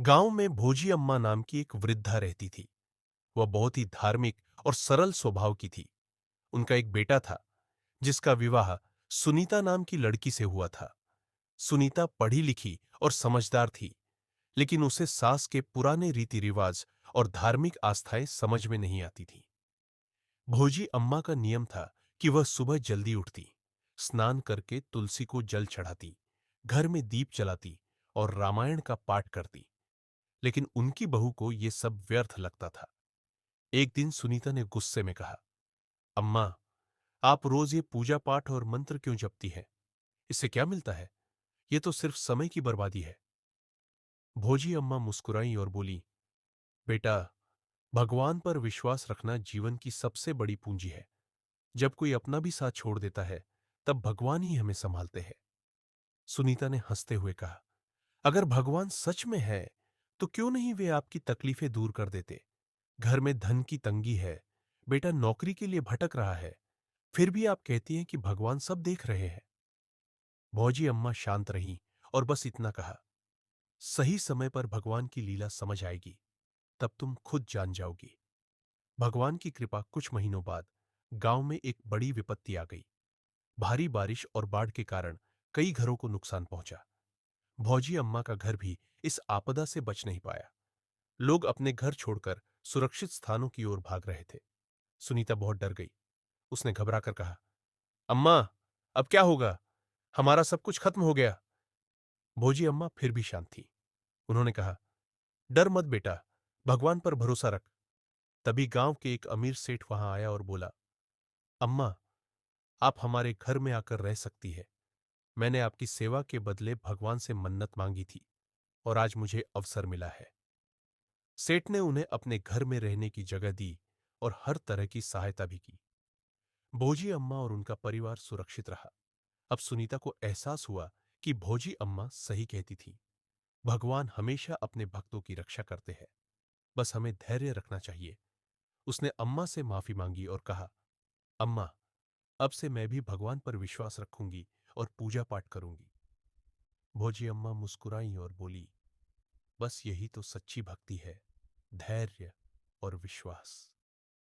गांव में भोजी अम्मा नाम की एक वृद्धा रहती थी। वह बहुत ही धार्मिक और सरल स्वभाव की थी। उनका एक बेटा था जिसका विवाह सुनीता नाम की लड़की से हुआ था। सुनीता पढ़ी लिखी और समझदार थी, लेकिन उसे सास के पुराने रीति रिवाज और धार्मिक आस्थाएं समझ में नहीं आती थीं। भोजी अम्मा का नियम था कि वह सुबह जल्दी उठती, स्नान करके तुलसी को जल चढ़ाती, घर में दीप जलाती और रामायण का पाठ करती। लेकिन उनकी बहू को यह सब व्यर्थ लगता था। एक दिन सुनीता ने गुस्से में कहा, अम्मा, आप रोज ये पूजा पाठ और मंत्र क्यों जपती हैं? इससे क्या मिलता है? ये तो सिर्फ समय की बर्बादी है। भोजी अम्मा मुस्कुराई और बोली, बेटा, भगवान पर विश्वास रखना जीवन की सबसे बड़ी पूंजी है। जब कोई अपना भी साथ छोड़ देता है, तब भगवान ही हमें संभालते हैं। सुनीता ने हंसते हुए कहा, अगर भगवान सच में है, तो क्यों नहीं वे आपकी तकलीफें दूर कर देते? घर में धन की तंगी है, बेटा नौकरी के लिए भटक रहा है, फिर भी आप कहती हैं कि भगवान सब देख रहे हैं। भौजी अम्मा शांत रहीं और बस इतना कहा, सही समय पर भगवान की लीला समझ आएगी, तब तुम खुद जान जाओगी। भगवान की कृपा कुछ महीनों बाद गांव में एक बड़ी विपत्ति आ गई। भारी बारिश और बाढ़ के कारण कई घरों को नुकसान पहुंचा। भौजी अम्मा का घर भी इस आपदा से बच नहीं पाया। लोग अपने घर छोड़कर सुरक्षित स्थानों की ओर भाग रहे थे। सुनीता बहुत डर गई। उसने घबराकर कहा, अम्मा, अब क्या होगा? हमारा सब कुछ खत्म हो गया। भोजी अम्मा फिर भी शांत थी। उन्होंने कहा, डर मत बेटा, भगवान पर भरोसा रख। तभी गांव के एक अमीर सेठ वहां आया और बोला, अम्मा, आप हमारे घर में आकर रह सकती है। मैंने आपकी सेवा के बदले भगवान से मन्नत मांगी थी और आज मुझे अवसर मिला है। सेठ ने उन्हें अपने घर में रहने की जगह दी और हर तरह की सहायता भी की। भोजी अम्मा और उनका परिवार सुरक्षित रहा। अब सुनीता को एहसास हुआ कि भोजी अम्मा सही कहती थी। भगवान हमेशा अपने भक्तों की रक्षा करते हैं, बस हमें धैर्य रखना चाहिए। उसने अम्मा से माफी मांगी और कहा, अम्मा, अब से मैं भी भगवान पर विश्वास रखूंगी और पूजा पाठ करूंगी। भोजी अम्मा मुस्कुराई और बोली, बस यही तो सच्ची भक्ति है, धैर्य और विश्वास।